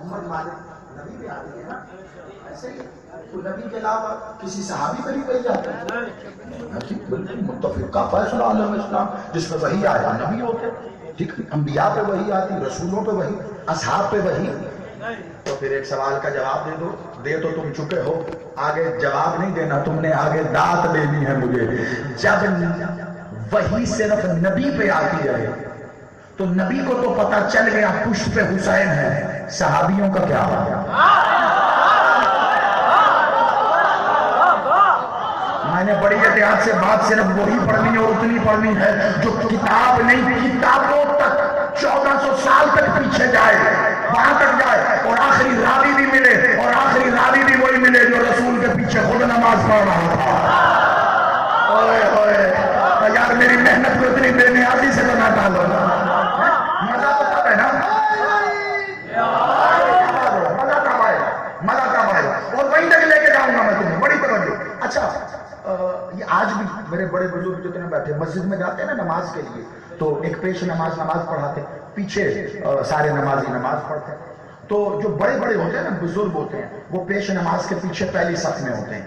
امت مالک نبی بھی آ رہی ہے نا، ایسے ہی تو نبی کے علاوہ کسی صحابی پر بھی وہی آتا ہے؟ بالکل متفق کا فیصلہ عالم اسلام، جس پہ وہی آیا نبی ہوتے، ٹھیک، انبیاء پہ وہی آتی، رسولوں پہ وہی، اصحاب پہ وہی۔ تو پھر ایک سوال کا جواب دے دو، دے تو تم چکے ہو، آگے جواب نہیں دینا، تم نے آگے داد دینی ہے مجھے۔ جب وہی صرف نبی پہ آتی ہے تو نبی کو تو پتا چل گیا پشت پہ حسین ہے، صحابیوں کا کیا ہوا؟ میں نے بڑی احتیاط سے بات صرف وہی پڑھنی اور اتنی پڑھنی ہے جو کتاب نہیں، کتابوں تک 1400 سال تک پیچھے جائے، وہاں تک جائے، اور آخری راوی بھی ملے، اور آخری راوی بھی وہی ملے جو رسول کے پیچھے خود نماز پڑھ رہا تھا۔ اوئے ہوئے یار، میری محنت کو اتنی بے نیازی سے بنا ڈالو، مزہ تو تب ہے نا، مزہ تب آئے، مزہ تب آئے، اور وہیں تک لے کے جاؤں گا میں تمہیں، بڑی توجہ۔ اچھا، یہ آج بھی میرے بڑے بزرگ جتنے بیٹھے مسجد میں جاتے ہیں نا نماز کے لیے، تو ایک پیش نماز پڑھاتے، پیچھے سارے نمازی نماز پڑھتے ہیں، تو جو بڑے بڑے ہوتے ہیں نا، بزرگ ہوتے ہیں، وہ پیش نماز کے پیچھے پہلی صف میں ہوتے ہیں،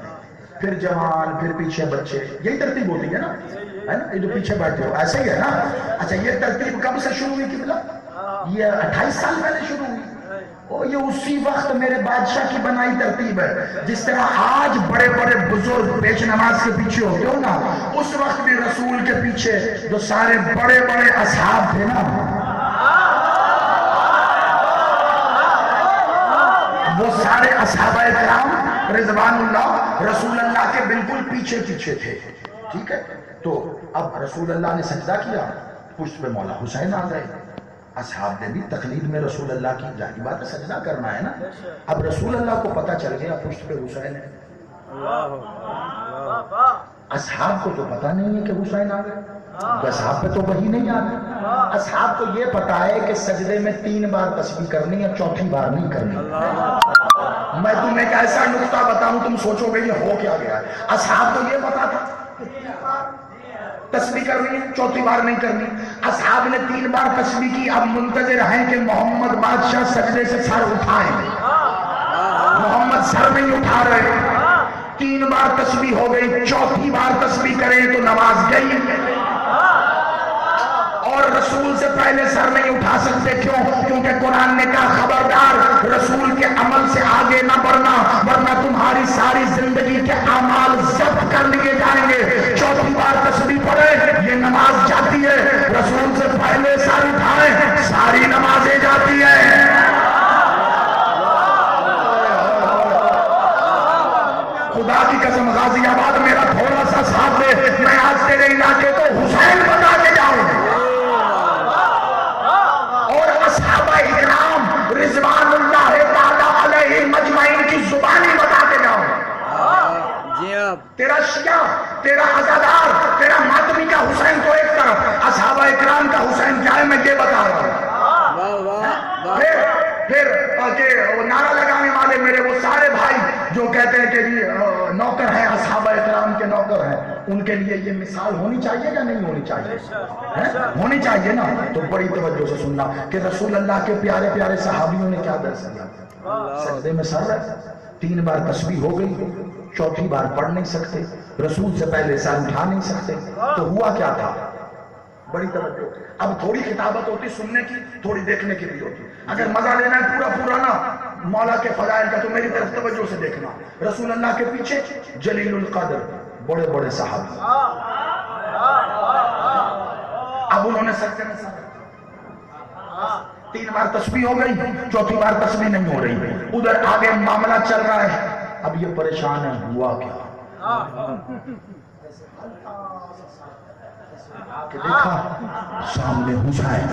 پھر جوان، پھر پیچھے بچے، یہی ترتیب ہوتی ہے نا، یہ جو پیچھے بیٹھے ہو ایسے ہی ہے نا۔ اچھا، یہ ترتیب کب سے شروع ہوئی قبلہ؟ یہ 28 سال پہلے شروع ہوئی، اور یہ اسی وقت میرے بادشاہ کی بنائی ترتیب ہے۔ جس طرح آج بڑے بڑے بزرگ پیش نماز کے پیچھے ہوتے ہو نا، اس وقت بھی رسول کے پیچھے جو سارے بڑے بڑے اصحاب تھے نا، وہ سارے اصحابہ کرام رضوان اللہ رسول اللہ کے بالکل پیچھے پیچھے تھے، ٹھیک ہے۔ تو اب رسول اللہ نے سجدہ کیا، پشت پہ مولا حسین آ گئے، اصحاب نے بھی تقلید میں رسول اللہ کی، ظاہر بات ہے سجدہ کرنا ہے نا۔ اب رسول اللہ کو پتہ چل گیا پشت پہ حسین ہے، اصحاب کو تو پتہ نہیں ہے کہ حسین آ گئے، اصحاب پہ تو وہی نہیں آتی۔ اصحاب کو یہ پتا ہے کہ سجدے میں 3 بار تسبیح کرنی ہے، 4تھی بار نہیں کرنی۔ میں تمہیں ایک ایسا نقطہ بتاؤں، تم سوچو گے یہ ہو کیا گیا۔ اصحاب کو یہ پتا تھا تسبیح کرنی ہے، 4تھی بار نہیں کرنی۔ اصحاب نے 3 بار تسبیح کی، اب منتظر ہیں کہ محمد بادشاہ سجدے سے سر اٹھائیں، محمد سر نہیں اٹھا رہے۔ 3 بار تسبیح ہو گئی، 4تھی بار تسبیح کریں تو نماز گئی، اور رسول سے پہلے سر نہیں اٹھا سکتے، کیوں؟ کیونکہ قرآن نے کہا خبردار رسول کے عمل سے آگے نہ بڑھنا، ورنہ تمہاری ساری زندگی کے اعمال ضبط کر لیے جائیں گے۔ 4تھی بار تسبیح پڑھے، یہ نماز جاتی ہے، رسول سے پہلے سر اٹھائے، ساری نمازیں جاتی ہیں۔ خدا کی قسم غازی آباد میرا تھوڑا سا ساتھ دے، میں آج تیرے علاقے کو حسین بتا کے جاؤں، اور اصحابہ اکرام رضوان اللہ تعالی علیہ مجمعین کی زبانی بتا کے جاؤں۔ تیرا شیعہ، تیرا عزادار، تیرا ماتمی کا حسین تو ایک طرف، اصحابہ اکرام کا حسین کیا ہے میں یہ بتا رہا ہوں۔ پھر نعرہ لگانے والے میرے وہ سارے بھائی جو کہتے ہیں کہ نوکر ہیں، اصحابہ اکرام کے نوکر ہیں، ان کے لیے یہ مثال ہونی چاہیے یا نہیں ہونی چاہیے؟ ہونی چاہیے نا۔ تو بڑی توجہ سے سننا کہ رسول اللہ کے پیارے پیارے صحابیوں نے کیا درس دیا۔ سجدے میں سر ہے، 3 بار تسبیح ہو گئی، 4تھی بار پڑھ نہیں سکتے، رسول سے پہلے سر اٹھا نہیں سکتے، تو ہوا کیا تھا؟ بڑی توجہ۔ اب تھوڑی خطابت ہوتی سننے کی، تھوڑی دیکھنے کی بھی ہوتی۔ اگر مزہ لینا ہے پورا پورا نا مولا کے فضائل کا، تو میری طرف توجہ سے دیکھنا۔ رسول اللہ کے پیچھے جلیل القدر بڑے بڑے صحابی، اب انہوں نے سجدے میں سر، 3 بار تسبیح ہو گئی، 4تھی بار تسبیح نہیں ہو رہی، ادھر آگے معاملہ چل رہا ہے، اب یہ پریشان ہے ہوا کیا کہ دیکھا سامنے حسین،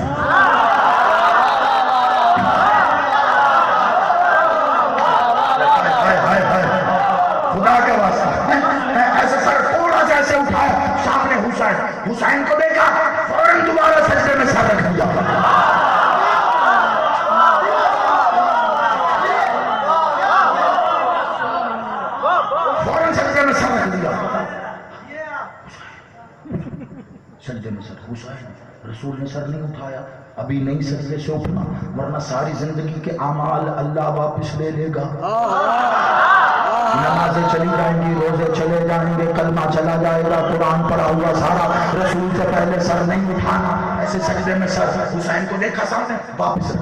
خدا کا واسطہ ایسے سر تھوڑا سا ایسے اٹھایا، سامنے حسین، حسین کو دیکھا فوراً دوبارہ سجدے میں سر رکھ دیا، فوراً سجدے میں سر رکھ دیا، سجدے میں سر۔ حسین، رسول نے سر نہیں اٹھایا، ابھی نہیں سجدے سے اٹھنا ورنہ ساری زندگی کے اعمال اللہ واپس لے لے گا. نمازیں چلی جائیں گی, روزے چلے جائیں گے, کلمہ چلا جائے گا, قرآن پڑھا ہوا سارا, رسول سے پہلے سر نہیں اٹھانا. ایسے سجدے میں سر, حسین کو دیکھا سامنے, واپس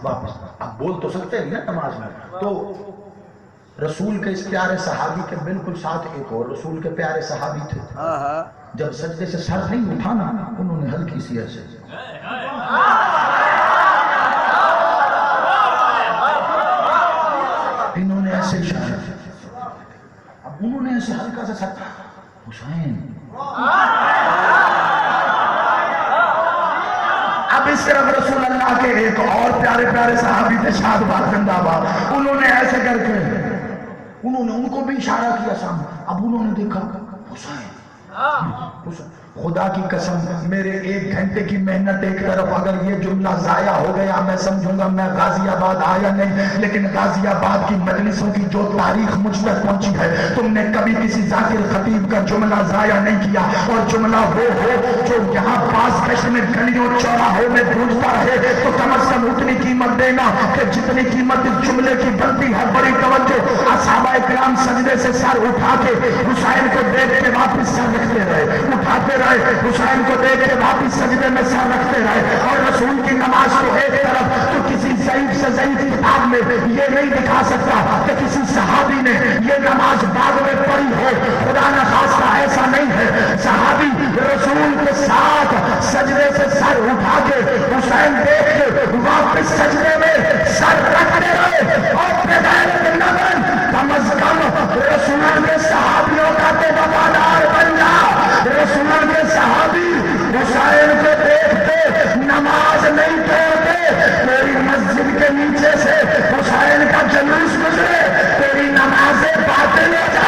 واپس. اب بول تو سکتے ہیں نا نماز میں. تو رسول کے اس پیارے صحابی کے بالکل ساتھ ایک اور رسول کے پیارے صحابی تھے. جب سجدے سے سر نہیں اٹھانا انہوں نے ہلکی سی ایسے انہوں نے ایسے اشارہ, اب انہوں نے ایسے ہلکا سا سر, حسین. اب اس طرف رسول اللہ کے ایک اور پیارے پیارے صحابی تھے شاد باد زندہ باد, انہوں نے ایسے کر کے انہوں نے ان کو بھی اشارہ کیا سامنے. اب انہوں نے دیکھا حسین. خدا کی قسم میرے 1 گھنٹے کی محنت ایک طرف, اگر یہ جملہ ضائع ہو گیا میں سمجھوں گا میں غازی آباد آیا نہیں. لیکن غازی آباد کی مجلسوں کی جو تاریخ مجھ تک پہنچی ہے, تم نے کبھی کسی ذاکر خطیب کا جملہ ضائع نہیں کیا. اور جملہ وہ ہو جو یہاں پاس گشت میں گلیوں چوراہوں میں گونجتا رہے, تو کم از کم اتنی قیمت دینا کہ جتنی قیمت اس جملے کی بنتی ہے. بڑی توجہ, اصحابہ کرام سجدے سے سر اٹھا کے حسین کو دیکھ کے واپس سر رکھتے رہے, اٹھاتے رہے, حسین کو دیکھ کے واپس سجدے میں سر رکھتے رہے. اور رسول کی نماز کو ایک طرف تو کسی ضعیف سے ضعیف کتاب میں یہ نہیں دکھا سکتا کہ کسی صحابی نے یہ نماز بعد میں پڑھی ہو. خدا نہ خواستہ ایسا نہیں ہے. صحابی رسول کے ساتھ سجدے سے سر اٹھا کے حسین دیکھ کے واپس سجدے میں سر رکھتے رہے. اور بغیر نظر کم از کم رسول کے صحابیوں کا تو وفادار بن جا. رسول کے صحابی حسین کو دیکھتے نماز نہیں توڑتے. تیری مسجد کے نیچے سے حسین کا جلوس گزرے, تیری نمازیں باطل ہو جا.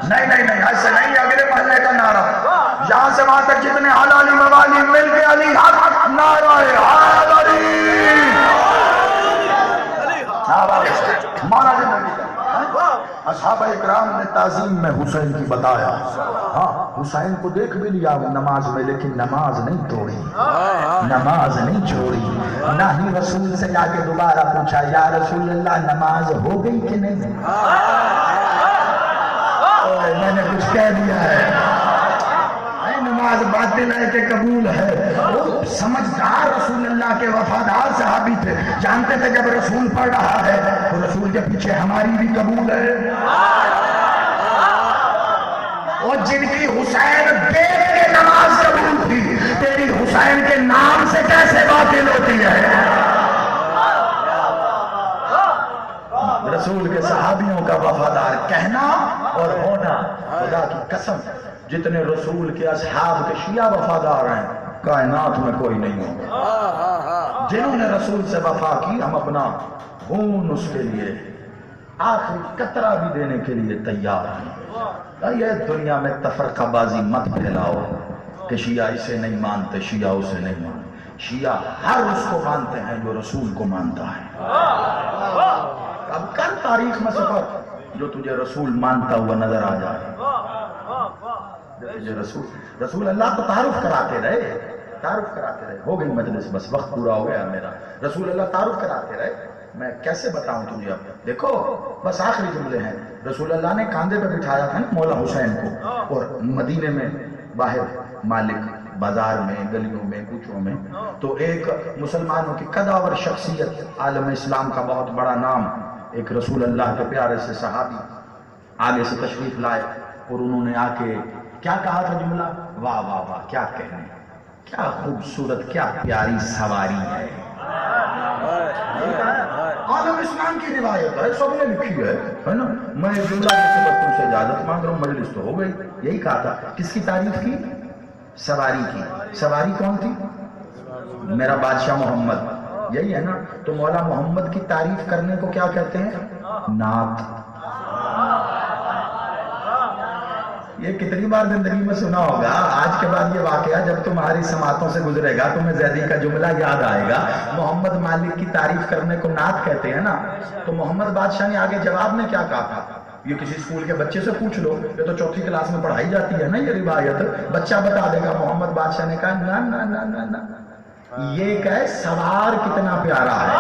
نہیں ایسے نہیں, اگلے محلے کا نعرہ یہاں سے وہاں تک جتنے حلالی موالی مل کے علی حق نعرہ حیدری. مولا زندگی اصحابہ اکرام نے تعظیم میں حسین کی بتایا. ہاں حسین کو دیکھ بھی لیا نماز میں, لیکن نماز نہیں توڑی, نماز نہیں چھوڑی. نہ ہی رسول سے جا کے دوبارہ پوچھا یا رسول اللہ نماز ہو گئی کہ نہیں, میں نے کچھ کہہ دیا ہے, نماز باطل ہے کہ قبول ہے. وہ سمجھدار رسول اللہ کے وفادار صحابی تھے, جانتے تھے جب رسول پڑھ رہا ہے تو رسول کے پیچھے ہماری بھی قبول ہے. اور جن کی حسین دیکھ کے نماز قبول تھی, تیری حسین کے نام سے کیسے باطل ہوتی ہے. رسول کے صحابیوں کا وفادار کہنا اور ہونا, خدا کی قسم جتنے رسول کے اصحاب کے شیعہ وفادار ہیں کائنات میں کوئی نہیں ہوگا. جنہوں نے رسول سے وفا کی, ہم اپنا خون اس کے لیے آخری قطرہ بھی دینے کے لیے تیار ہیں. یہ دنیا میں تفرقہ بازی مت پھیلاؤ کہ شیعہ اسے نہیں مانتے, شیعہ اسے نہیں مانتے. شیعہ ہر اس کو مانتے ہیں جو رسول کو مانتا ہے. اب کر تاریخ میں سفر جو تجھے رسول مانتا ہوا نظر آ جائے. رسول اللہ کو تعارف کراتے رہے, تعارف کراتے رہے. ہو گئی مجلس, بس وقت پورا ہو گیا میرا. رسول اللہ تعارف کراتے رہے. میں کیسے بتاؤں تجھے, اب دیکھو بس آخری جملے ہیں. رسول اللہ نے کاندھے پہ بٹھایا تھا نا مولا حسین کو, اور مدینے میں باہر مالک بازار میں گلیوں میں کوچوں میں, تو ایک مسلمانوں کی قداور شخصیت عالم اسلام کا بہت بڑا نام, ایک رسول اللہ کے پیارے سے صحابی آگے سے تشریف لائے, اور انہوں نے آ کے کیا کہا تھا جملہ, واہ واہ واہ کیا کہنے, کیا خوبصورت کیا پیاری سواری ہے. عالم اسلام کی روایت ہے, سب نے لکھی ہے نا. میں جملہ بس تم سے اجازت مانگ رہا ہوں, مجلس تو ہو گئی. یہی کہا تھا. کس کی تعریف کی, سواری کی. سواری کون تھی, میرا بادشاہ محمد. یہی ہے نا. تو مولا محمد کی تعریف کرنے کو کیا کہتے ہیں, نعت. یہ کتنی بار زندگی میں سنا ہوگا. آج کے بعد یہ واقعہ جب تمہاری سماعتوں سے گزرے گا تمہیں زیدی کا جملہ یاد آئے گا. محمد مالک کی تعریف کرنے کو نعت کہتے ہیں نا. تو محمد بادشاہ نے آگے جواب میں کیا کہا تھا؟ یہ کسی اسکول کے بچے سے پوچھ لو, یہ تو 4تھی کلاس میں پڑھائی جاتی ہے نا یہ روایت, بچہ بتا دے گا. محمد بادشاہ نے کہا نا نا نا نا نا, یہ کہ سوار کتنا پیارا ہے.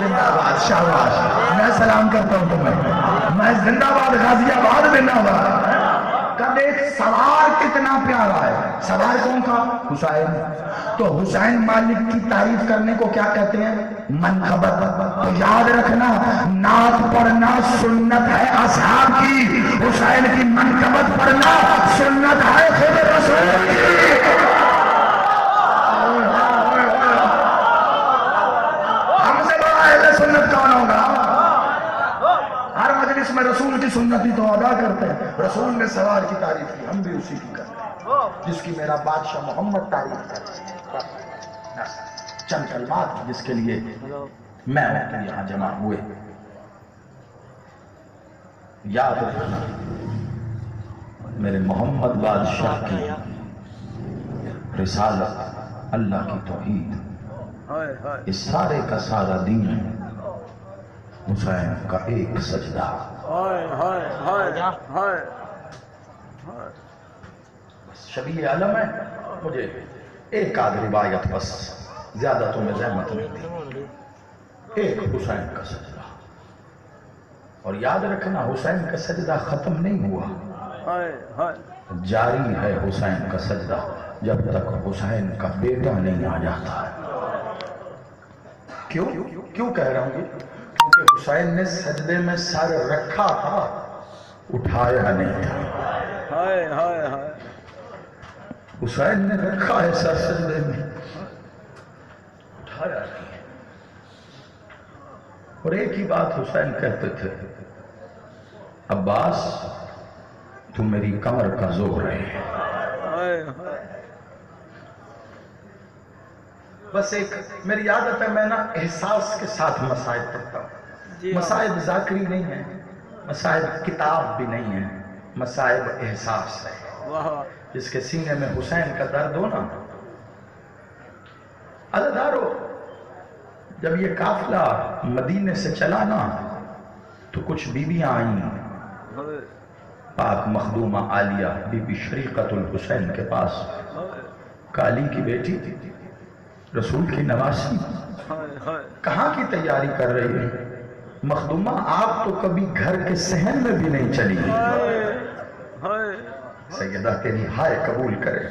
زندہ باد, شاباش. میں سلام کرتا ہوں تمہیں. میں زندہ باد, غازی آباد زندہ باد. کب ایک سوار کتنا پیارا ہے. سوار کون تھا؟ حسین. تو حسین مالک کی تعریف کرنے کو کیا کہتے ہیں؟ منقبت. تو یاد رکھنا نعت پڑھنا سنت ہے اصحاب کی, حسین کی منقبت پڑھنا سنت ہے خود رسول کی. ہم سے بڑا اہل سنت کون ہوگا؟ ہر مجلس میں رسول کی سنت ہی تو ادا کرتے ہیں. رسول نے سوار کی تعریف کی, ہم بھی اسی کی کرتے ہیں جس کی میرا بادشاہ محمد تعریف کرتے ہیں. چند کلمات جس کے لیے میں یہاں جمع ہوئے. یاد رکھنا میرے محمد بادشاہ کی رسالت, اللہ کی توحید, اس سارے کا سارا دین حسین کا ایک سجدہ. شبیہ علم ہے. مجھے ایک آدھ روایت بس, زیادہ تمہیں زحمت نہیں دی. ایک حسین کا سجدہ. اور یاد رکھنا حسین کا سجدہ ختم نہیں ہوا, جاری ہے حسین کا سجدہ جب تک حسین کا بیٹا نہیں آ جاتا ہے. کیوں کہہ رہا ہوں؟ کیونکہ حسین نے سجدے میں سر رکھا تھا, اٹھایا نہیں تھا. حسین نے رکھا ہے سر سجدے میں, اٹھایا نہیں. اور ایک ہی بات حسین کہتے تھے, عباس تو میری کمر کا زور ہے. بس ایک میری عادت ہے, میں نا احساس کے ساتھ مصائب پڑھتا ہوں. مصائب ذاکری نہیں ہے, مصائب کتاب بھی نہیں ہے, مصائب احساس ہے. جس کے سینے میں حسین کا درد ہو نا. عزادارو, جب یہ قافلہ مدینے سے چلا نا تو کچھ بیویاں آئیں پاک مخدومہ عالیہ بی بی شریقۃ الحسین کے پاس. کالی کی بیٹی تھی, رسول کی نواسی. کہاں کی تیاری کر رہی ہے مخدومہ؟ آپ تو کبھی گھر کے صحن میں بھی نہیں چلی. سیدہ تیری ہائے قبول کرے.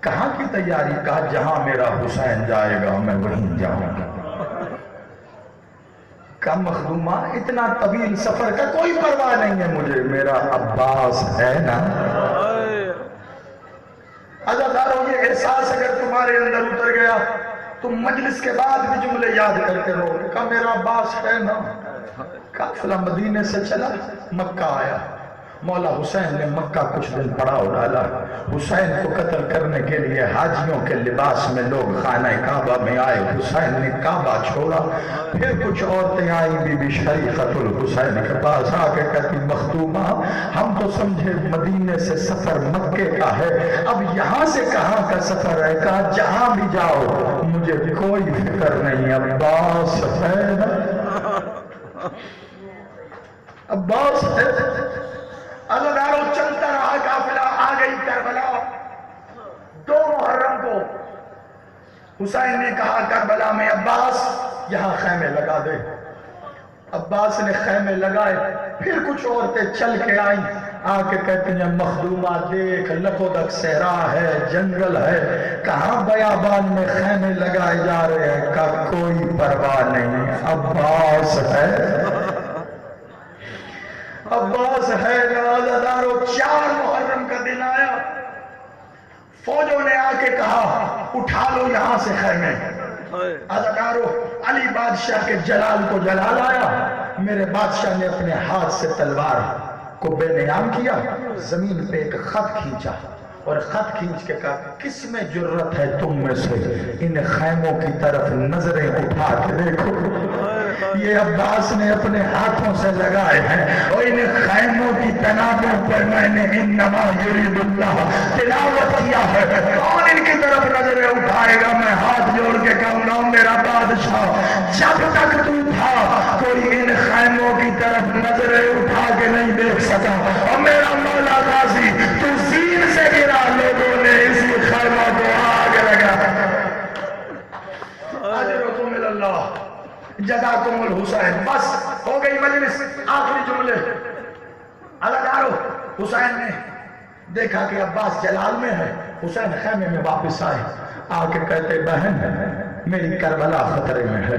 کہاں کی تیاری؟ کہا جہاں میرا حسین جائے گا میں وہیں جاؤں گا. کہا مخدومہ اتنا طویل سفر کا کوئی پرواہ نہیں ہے مجھے, میرا عباس ہے نا. عزادارو, یہ احساس اگر تمہارے اندر اتر گیا تم مجلس کے بعد بھی جملے یاد کرتے رہو. کہا میرا عباس ہے نا. قافلہ مدینے سے چلا, مکہ آیا. مولا حسین نے مکہ کچھ دن پڑاؤ ڈالا. حسین کو قتل کرنے کے لیے حاجیوں کے لباس میں لوگ خانہ کعبہ میں آئے. حسین نے کعبہ چھوڑا. پھر کچھ عورتیں آئیں بی بی شریقۃ الحسین کے پاس آ کے کہتی مخدومہ ہم تو سمجھے مدینے سے سفر مکے کا ہے, اب یہاں سے کہاں کا سفر ہے؟ کہا جہاں بھی جاؤ مجھے کوئی فکر نہیں, عباس ہے نا. عباس ہے. عزادارو, چلتا رہا قافلہ, آ گئی کربلا. 2 محرم کو حسین نے کہا کربلا میں عباس یہاں خیمے لگا دے. عباس نے خیمے لگائے. پھر کچھ عورتیں چل کے آئیں, آ کے کہتے ہیں مخدومہ دیکھ لپودک صحرا ہے, جنگل ہے, کہاں بیابان میں خیمے لگائے جا رہے ہیں. کہا کوئی پرواہ نہیں, عباس ہے. عباس ہے. عزادارو, 4 محرم کا دن آیا. فوجوں نے آ کے کہا اٹھا لو یہاں سے خیمے. عزادارو, علی بادشاہ کے جلال کو جلال آیا. میرے بادشاہ نے اپنے ہاتھ سے تلوار کو بے نیام کیا, زمین پہ ایک خط کھینچا اور خط کھینچ کے کہا کس میں جرت ہے تم میں سے ان خیموں کی طرف نظریں اٹھا کے دیکھو. یہ عباس نے اپنے ہاتھوں سے لگائے ہیں اور ان خیموں کی تنابوں پر میں نے انما یرید اللہ تلاوت کیا ہے. کون ان کی طرف نظریں اٹھائے گا؟ میں ہاتھ جوڑ کے کہوں گا میرا بادشاہ جب تک تو تھا کوئی ان خیموں کی طرف نظریں اٹھا کے نہیں دیکھ سکا، اور میرا مولا غازی تو زین سے گرا، لوگوں نے اسی خیمہ کو آگ لگا. اجرکم اللہ جزاکم الحسین. بس ہو گئی مجلس. آخری جملے. عزادارو حسین نے دیکھا کہ عباس جلال میں ہے، حسین خیمے میں واپس آئے، آ کے کہتے بہن میری کربلا خطرے میں ہے،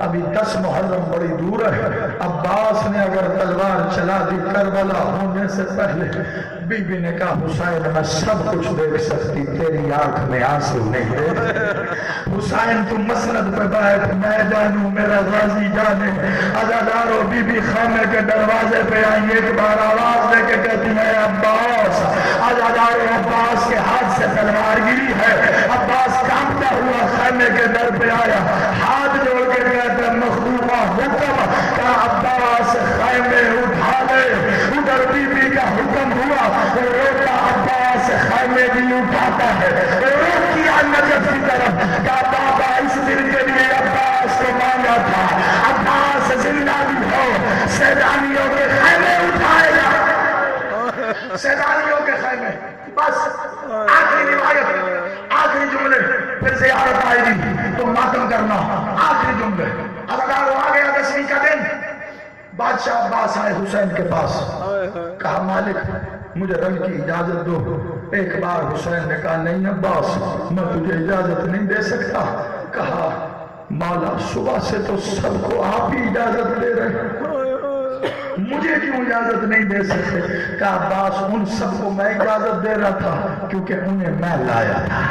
ابھی 10 محرم بڑی دور ہے، عباس نے اگر تلوار چلا دی کربلا ہونے سے پہلے. بی بی نے کہا حسین میں سب کچھ دیکھ سکتی، تیری آنکھ میں آنسو نہیں دیکھ. حسین تم مسند پہ بیٹھ، میں جانوں میرا غازی جانے. عزادارو بی بی خیمے کے دروازے پہ آئی، ایک بار آواز دے کے کہتی ہے عباس. عزادارو عباس کے ہاتھ سے تلوار گری ہے. عباس کانپتا ہوا خیمے کے در پہ آیا، ہاتھ جوڑ کے کہتا مخدومہ حکم کا عباس خیمے اٹھا لے. ادھر بی بی کا حکم ہوا، روتا عباس خیمے بھی اٹھاتا ہے، روک کیا نجف کی طرف. کہا بابا اس دن کے لیے عباس کو مانگا تھا، عباس زندہ بھی ہو سیدانیوں کے خیمے اٹھائے گا. سیدانیوں کے خیمے. بس آخری روایت، آخری جملے. پھر زیارت آئے گی تو ماتم کرنا. آخری جملے. عزادارو آ گیا 10ویں کا دن. بادشاہ عباس آئے حسین کے پاس، کہا مالک مجھے رنگ کی اجازت دو. ایک بار حسین نے کہا نہیں عباس میں تجھے اجازت نہیں دے سکتا. کہا مولا صبح سے تو سب کو آپ ہی اجازت دے رہے ہیں، مجھے کیوں اجازت نہیں دے سکتے؟ کہا عباس ان سب کو میں اجازت دے رہا تھا کیونکہ انہیں میں لایا تھا.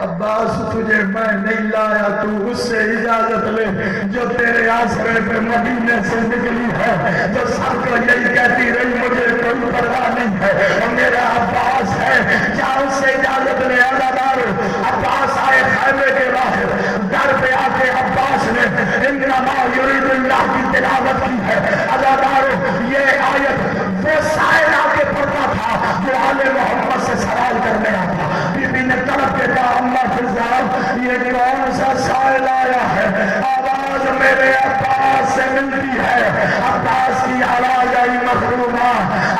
عباس تجھے میں نہیں لایا، تو اس سے اجازت لے جو تیرے آسرے پہ مدینے سے نکلی ہے، جو سب کو یہی کہتی رہی مجھے کوئی پرواہ نہیں ہے، اور میرا عباس ہے. جا اس سے اجازت لے. عزادارو عباس آئے خیمے کے باہر، در پہ آ کے عباس نے انما یرید اللہ کی تلاوت کی ہے. عزادارو یہ آیت وہ سائل آ کے پڑھتا تھا جو آل محمد سے سوال کرنے آتا. بی بی نے طلب کے کہا اللہ فضال یہ کون سا سائل آیا ہے؟ آواز میرے عباس سے ملتی ہے. عباس کی آواز آئی مخدومہ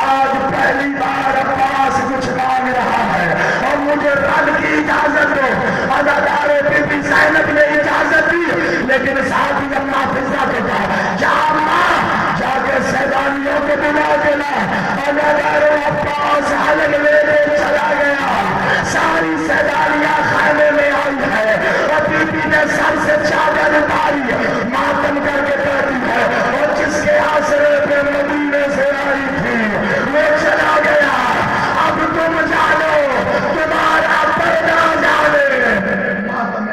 آج پہلی بار عباس کچھ مانگ رہا ہے اور مجھے رن کی اجازت دو. عزادارو بی بی زینب نے اجازت دی، لیکن ساتھ ہی اللہ فضا کے کہا جا ماں جا کے سیدانیوں کے بلا کے لا. عزادارو عباس حلق لے کے چلا گیا. ساری سیدانیاں خیمے میں آئی ہے اور بی بی نے سر سے چادر اتاری ماتم کر کے کہتی ہے اور جس کے آسرے پہ مدینے سے آئی تھی وہ چلا گیا. اب تم جانو تمہارا پردہ جانے. ماتم